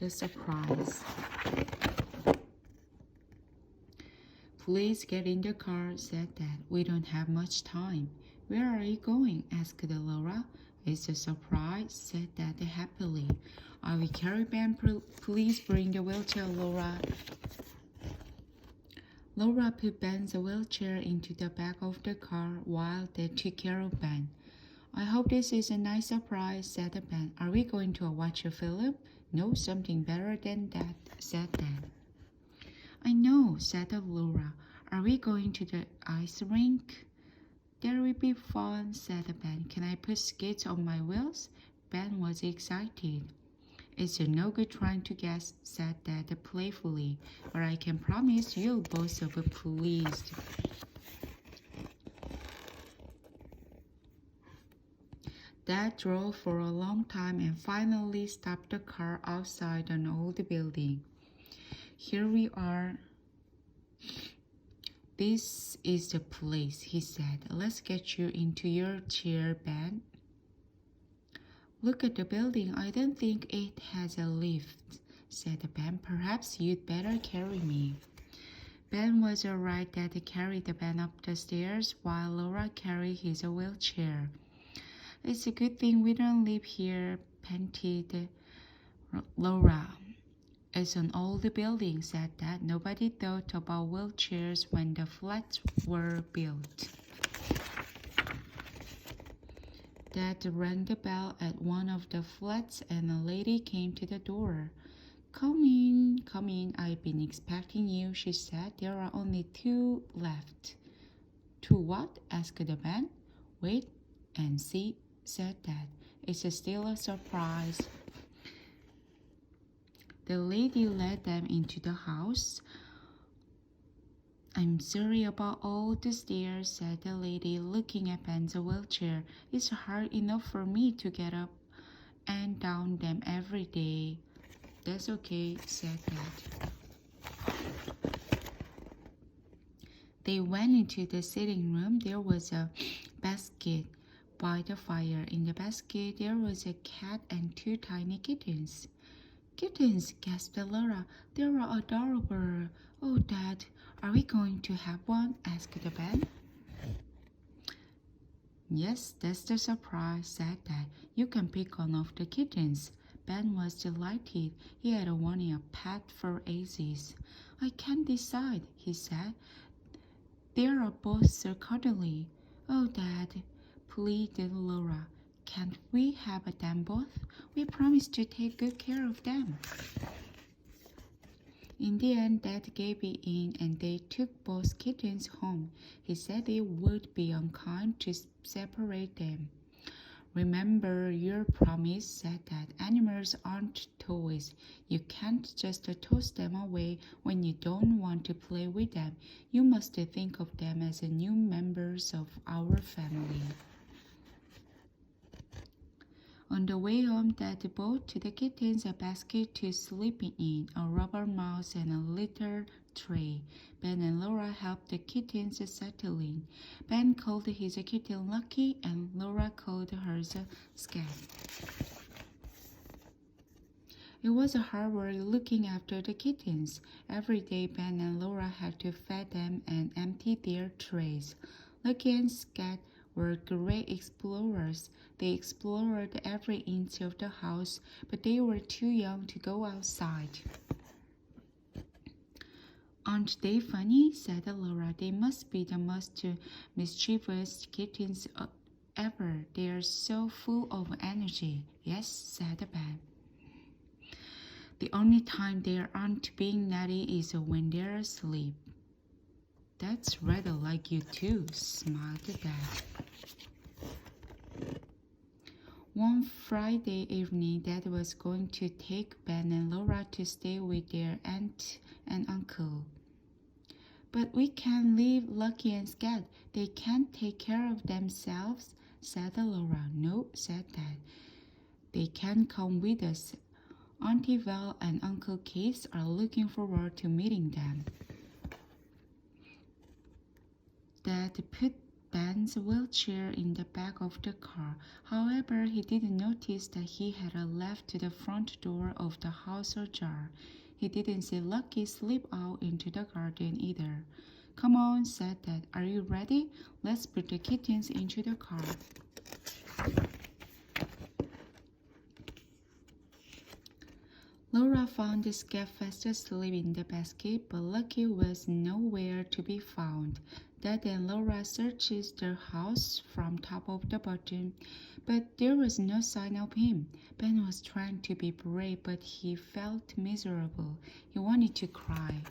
the surprise. Please get in the car, said Dad. We don't have much time. Where are you going? Asked Laura. It's a surprise, said Dad happily. I will carry Ben. Please bring the wheelchair, Laura. Laura put Ben's wheelchair into the back of the car while they took care of Ben. I hope this is a nice surprise, said Ben. Are we going to watch a film? No, something better than that, said Dad. I know, said Laura. Are we going to the ice rink? That will be fun, said Ben. Can I put skates on my wheels? Ben was excited. It's no good trying to guess, said Dad playfully, but I can promise you'll both be pleased. Dad drove for a long time and finally stopped the car outside an old building. Here we are. This is the place, he said. Let's get you into your chair, Ben. Look at the building. I don't think it has a lift, said Ben. Perhaps you'd better carry me. Ben was right. Dad carried Ben up the stairs while Laura carried his wheelchair. It's a good thing we don't live here, panted Laura. It's an old building, said Dad. Nobody thought about wheelchairs when the flats were built. Dad rang the bell at one of the flats and a lady came to the door. Come in, I've been expecting you, she said. There are only 2 left. 2 what? Asked the man. Wait and see, said Dad. It's still a surprise. The lady led them into the house. I'm sorry about all the stairs, said the lady, looking at Ben's wheelchair. It's hard enough for me to get up and down them every day. That's okay, said Dad. They went into the sitting room. There was a basket by the fire. In the basket, there was a cat and 2 tiny kittens. Kittens, gasped Laura. They are adorable. Oh, Dad, are we going to have one? Asked Ben. Yes, that's the surprise, said Dad. You can pick one of the kittens. Ben was delighted. He had wanted a pet for ages. I can't decide, he said. They are both so cuddly. Oh, Dad, pleaded Laura. Can't we have them both? We promised to take good care of them. In the end, Dad gave in and they took both kittens home. He said it would be unkind to separate them. Remember your promise, said Dad. Animals aren't toys. You can't just toss them away when you don't want to play with them. You must think of them as new members of our family. On the way home, Dad bought to the kittens a basket to sleep in, a rubber mouse, and a litter tray. Ben and Laura helped the kittens settle in. Ben called his kitten Lucky, and Laura called hers Scat. It was hard work looking after the kittens. Every day, Ben and Laura had to feed them and empty their trays. Lucky and Scat were great explorers. They explored every inch of the house, but they were too young to go outside. Aren't they funny? Said Laura. They must be the most mischievous kittens ever. They are so full of energy. Yes, said Ben. The only time they aren't being naughty is when they're asleep. That's rather like you too, smiled Dad. One Friday evening, Dad was going to take Ben and Laura to stay with their aunt and uncle. But we can't leave Lucky and Scat. They can't take care of themselves, said Laura. No, said Dad. They can come with us. Auntie Val and Uncle Keith are looking forward to meeting them. Dad put Ben's wheelchair in the back of the car. However, he didn't notice that he had left the front door of the house ajar. He didn't see Lucky slip out into the garden either. "Come on," said Dad. "Are you ready? Let's put the kittens into the car." Laura found Scat fast asleep in the basket, but Lucky was nowhere to be found. Dad and Laura searched the house from top of the bottom, but there was no sign of him. Ben was trying to be brave, but he felt miserable. He wanted to cry.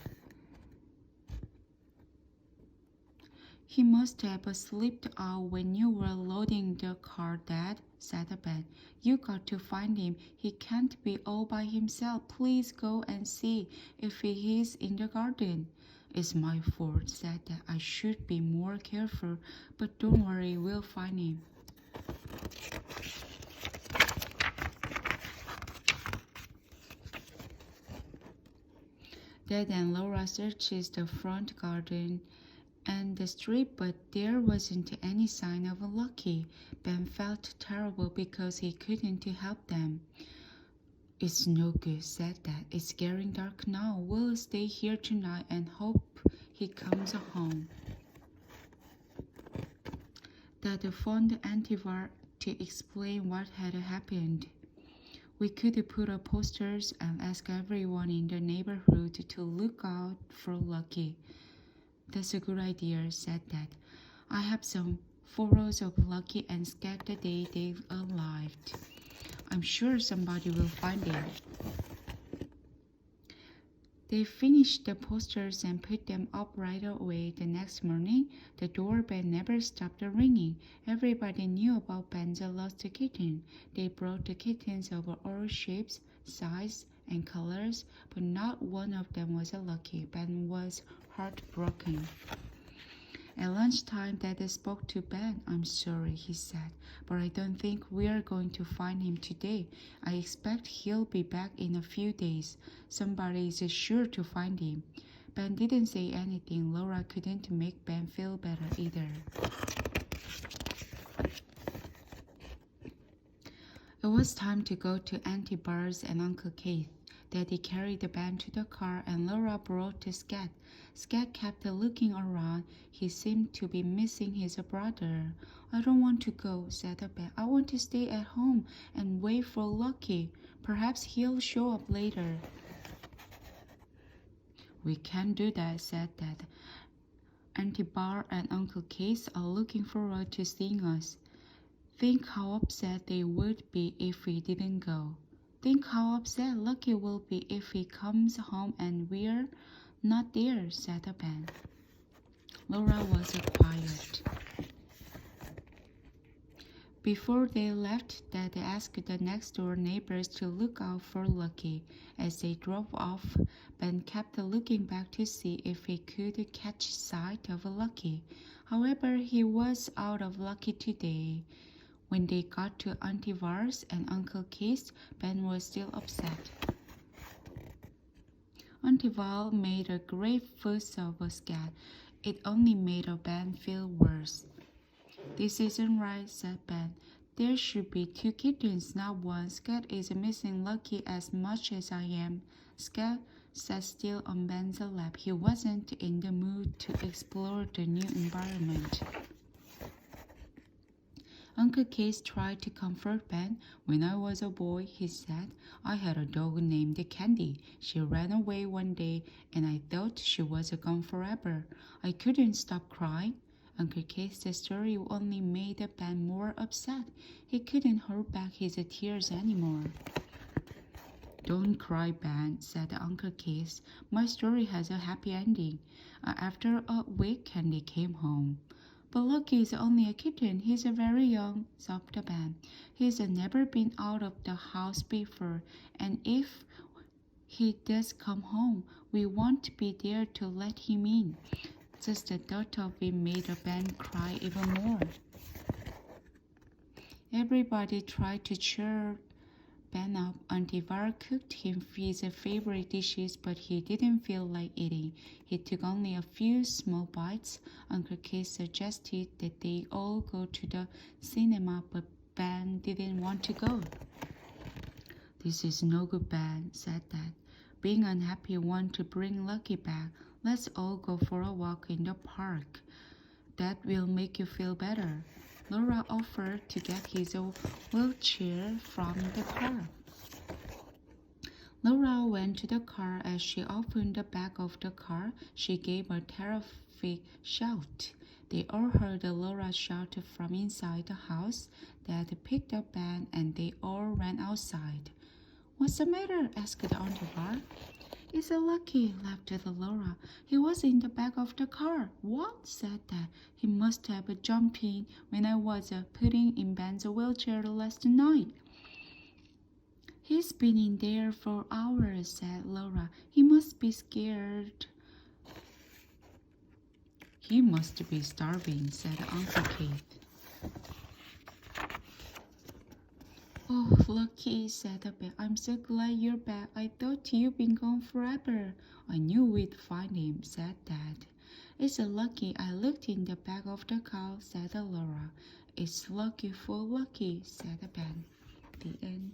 "He must have slipped out when you were loading the car, Dad," said Ben. "You got to find him. He can't be all by himself. Please go and see if he is in the garden." "It's my fault," said Dad. "I should be more careful, but don't worry, we'll find him." Dad and Laura searched the front garden and the street, but there wasn't any sign of Lucky. Ben felt terrible because he couldn't help them. "It's no good," said Dad. "It's getting dark now. We'll stay here tonight and hope he comes home." Dad phoned Auntie Var to explain what had happened. "We could put up posters and ask everyone in the neighborhood to look out for Lucky." "That's a good idea," said Dad. "I have some photos of Lucky and Scat the day they arrived. I'm sure somebody will find it." They finished the posters and put them up right away. The next morning, the doorbell never stopped ringing. Everybody knew about Ben's lost kitten. They brought the kittens of all shapes, sizes, and colors, but not one of them was Lucky. Ben was heartbroken. At lunchtime, Dad spoke to Ben. "I'm sorry," he said, "but I don't think we are going to find him today. I expect he'll be back in a few days. Somebody is sure to find him." Ben didn't say anything. Laura couldn't make Ben feel better either. It was time to go to Auntie Bar's and Uncle Keith. Daddy carried Ben to the car and Laura brought Scat. Scat kept looking around. He seemed to be missing his brother. "I don't want to go," said Ben. "I want to stay at home and wait for Lucky. Perhaps he'll show up later." "We can't do that," said Dad. "Auntie Bar and Uncle Keith are looking forward to seeing us. Think how upset they would be if we didn't go. Think how upset Lucky will be if he comes home and we're not there," said Ben. Laura was quiet. Before they left, Dad asked the next-door neighbors to look out for Lucky. As they drove off, Ben kept looking back to see if he could catch sight of Lucky. However, he was out of luck today. When they got to Auntie Var's and Uncle Keith's, Ben was still upset. Auntie Val made a great fuss of Scat. It only made Ben feel worse. "This isn't right," said Ben. "There should be 2 kittens, not 1. Scat is missing Lucky as much as I am." Scat sat still on Ben's lap. He wasn't in the mood to explore the new environment. Uncle Keith tried to comfort Ben. "When I was a boy," he said, "I had a dog named Candy. She ran away one day, and I thought she was gone forever. I couldn't stop crying." Uncle Keith's story only made Ben more upset. He couldn't hold back his tears anymore. "Don't cry, Ben," said Uncle Keith. "My story has a happy ending. After a week, Candy came home." "But Lucky is only a kitten. He's very young," sobbed Ben. "He's never been out of the house before, and if he does come home, we won't be there to let him in." Just the thought of it made Ben cry even more. Everybody tried to cheer Ben up. Auntie Var cooked him his favorite dishes, but he didn't feel like eating. He took only a few small bites. Uncle Keith suggested that they all go to the cinema, but Ben didn't want to go. This is no good, Ben, said Dad. Being unhappy wants to bring Lucky back. Let's all go for a walk in the park. That will make you feel better. Laura offered to get his wheelchair from the car. Laura went to the car. As she opened the back of the car, she gave a terrific shout. They all heard Laura shout from inside the house. Dad picked up Ben and they all ran outside. What's the matter? Asked Auntie Var. It's Lucky, laughed Laura. He was in the back of the car. What? Said Dad. He must have jumped in when I was putting in Ben's wheelchair last night. He's been in there for hours, said Laura. He must be scared. He must be starving, said Uncle Keith. Oh, Lucky, said Ben. I'm so glad you're back. I thought you'd been gone forever. I knew we'd find him, said Dad. It's Lucky. I looked in the back of the car, said Laura. It's Lucky for Lucky, said Ben. The end.